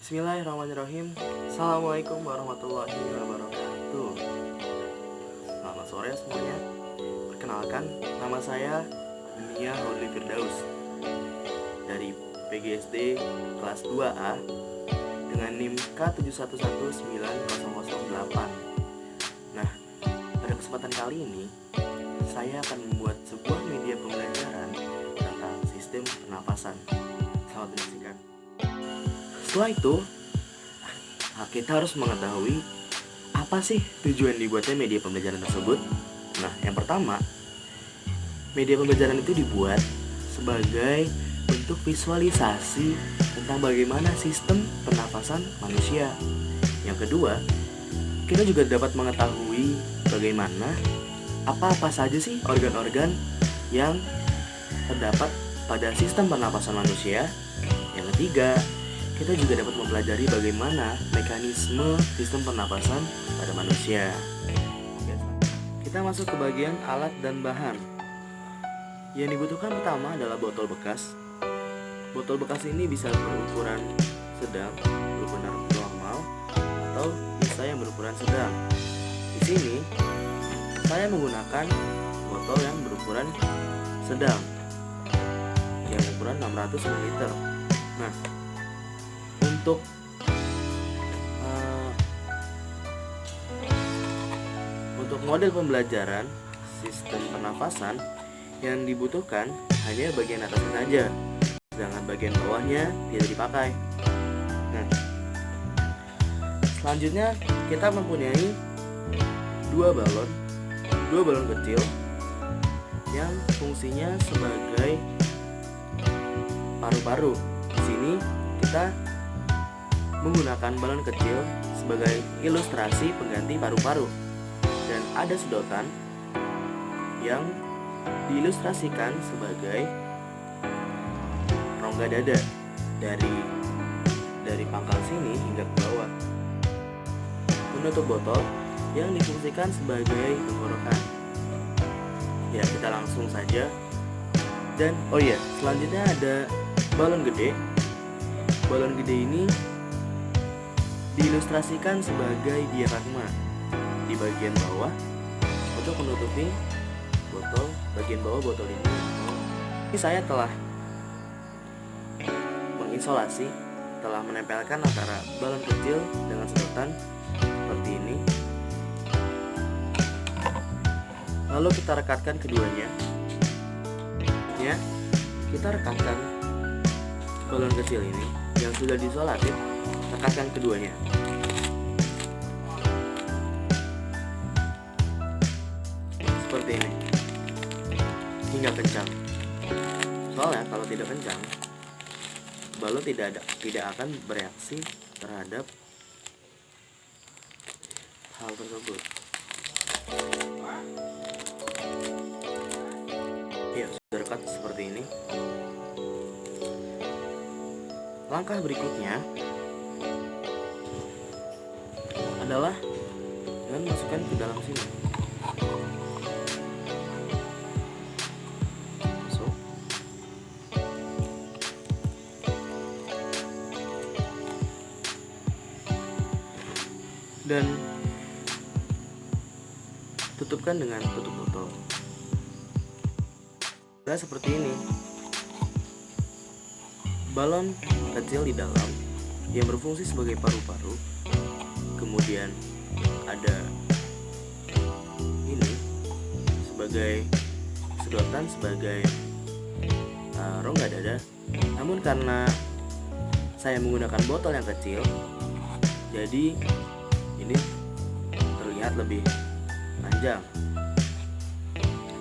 Bismillahirrahmanirrahim. Assalamualaikum warahmatullahi wabarakatuh. Selamat sore semuanya. Perkenalkan, nama saya Dunia Hodli Firdaus dari PGSD kelas 2A dengan NIM K711908. Nah, pada kesempatan kali ini saya akan membuat sebuah media pembelajaran tentang sistem pernapasan. Selamat menyaksikan. Setelah itu, kita harus mengetahui apa sih tujuan dibuatnya media pembelajaran tersebut. Nah, yang pertama, media pembelajaran itu dibuat sebagai bentuk visualisasi tentang bagaimana sistem pernafasan manusia. Yang kedua, kita juga dapat mengetahui bagaimana apa-apa saja sih organ-organ yang terdapat pada sistem pernapasan manusia. Yang ketiga, kita juga dapat mempelajari bagaimana mekanisme sistem pernapasan pada manusia. Kita masuk ke bagian alat dan bahan. Yang dibutuhkan pertama adalah botol bekas. Botol bekas ini bisa berukuran sedang, berukuran normal, atau bisa yang berukuran sedang. Di sini saya menggunakan botol yang berukuran sedang, yang ukuran 600 ml. Nah, untuk model pembelajaran sistem pernafasan yang dibutuhkan hanya bagian atasnya saja, sedangkan bagian bawahnya tidak dipakai. Nah, selanjutnya kita mempunyai dua balon kecil yang fungsinya sebagai paru-paru. Di sini kita menggunakan balon kecil sebagai ilustrasi pengganti paru-paru, dan ada sedotan yang diilustrasikan sebagai rongga dada dari pangkal sini hingga ke bawah. Penutup botol yang difungsikan sebagai tenggorokan. Ya, kita langsung saja. Dan selanjutnya ada balon gede. Balon gede ini diilustrasikan sebagai diafragma di bagian bawah untuk menutupi botol. Bagian bawah botol ini saya telah mengisolasi, telah menempelkan antara balon kecil dengan sedotan seperti ini. Lalu kita rekatkan keduanya. Ya, kita rekatkan balon kecil ini yang sudah diisolasi, rekatkan keduanya. Seperti ini, hingga kencang. Soalnya kalau tidak kencang, balon tidak akan bereaksi terhadap hal tersebut. Ya, sudah rekat seperti ini. Langkah berikutnya adalah dengan masukkan ke dalam sini. Masuk. Dan tutupkan dengan tutup botol. Nah, seperti ini. Balon kecil di dalam yang berfungsi sebagai paru-paru. Kemudian ada ini sebagai sedotan, sebagai rongga dada. Namun karena saya menggunakan botol yang kecil, jadi ini terlihat lebih panjang.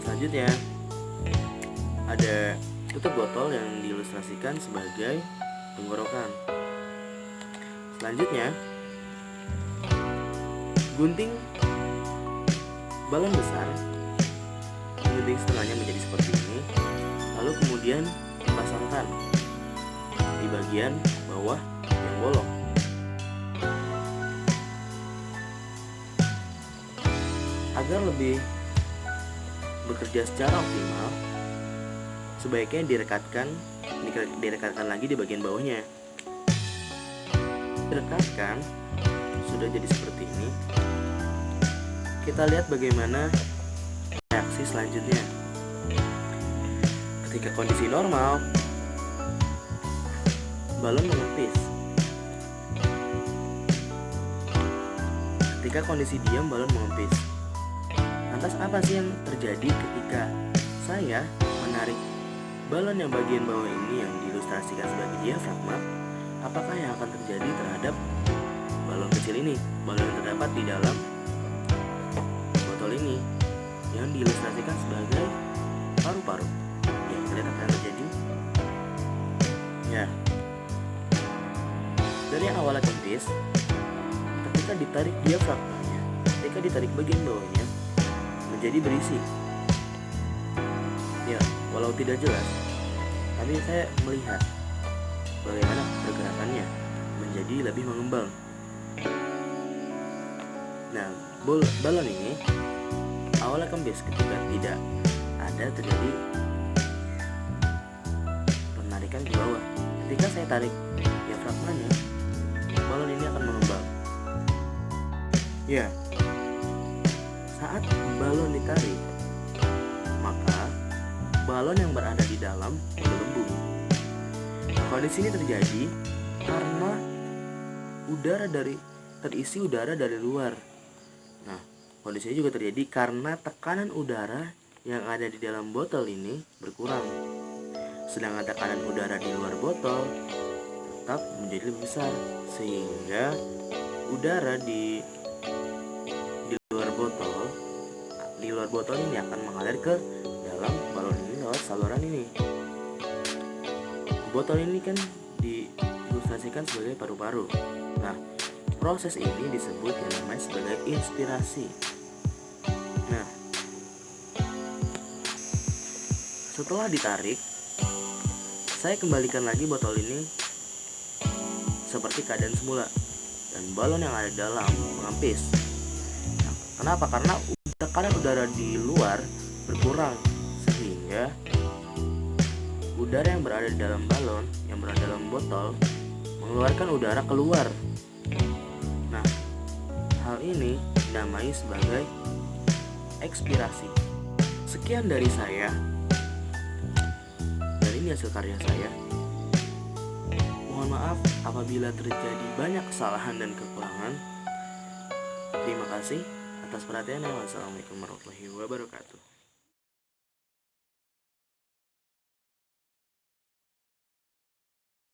Selanjutnya ada tutup botol yang diilustrasikan sebagai tenggorokan. Selanjutnya, gunting balon besar, gunting setengahnya menjadi seperti ini, lalu kemudian dipasangkan di bagian bawah yang bolong. Agar lebih bekerja secara optimal, sebaiknya direkatkan lagi di bagian bawahnya. Rekatkan sudah jadi seperti ini. Kita lihat bagaimana reaksi selanjutnya. Ketika kondisi normal, balon mengempis. Ketika kondisi diam, balon mengempis. Lantas apa sih yang terjadi ketika saya menarik balon yang bagian bawah ini yang diilustrasikan sebagai diafragma? Apakah yang akan terjadi terhadap balon kecil ini, balon yang terdapat di dalam botol ini yang diilustrasikan sebagai paru-paru? Ya, kita lihat apa yang terjadi. Ya, dari yang awalnya kempis, ketika ditarik diafragmanya, ketika ditarik bagian bawahnya, menjadi berisi. Ya, walau tidak jelas, tapi saya melihat bagaimana pergerakannya menjadi lebih mengembang. Nah, balon ini awalnya kempis ketika tidak ada terjadi penarikan ke bawah. Ketika saya tarik diafragmanya, balon ini akan mengembang. Ya, saat balon ditarik, maka balon yang berada di dalam menggelembung. Kondisi ini terjadi karena terisi udara dari luar. Nah, kondisi ini juga terjadi karena tekanan udara yang ada di dalam botol ini berkurang. Sedangkan tekanan udara di luar botol tetap menjadi lebih besar, sehingga udara di luar botol ini akan mengalir ke dalam balon ini lewat saluran ini. Botol ini kan diilustrasikan sebagai paru-paru. Nah, proses ini disebut yang namanya sebagai inspirasi. Nah, setelah ditarik, saya kembalikan lagi botol ini seperti keadaan semula, dan balon yang ada di dalam mengempis. Nah, kenapa? Karena tekanan udara di luar berkurang, sehingga udara yang berada di dalam balon, yang berada dalam botol, mengeluarkan udara keluar. Nah, hal ini dinamai sebagai ekspirasi. Sekian dari saya, dan ini hasil karya saya. Mohon maaf apabila terjadi banyak kesalahan dan kekurangan. Terima kasih atas perhatiannya. Wassalamualaikum warahmatullahi wabarakatuh.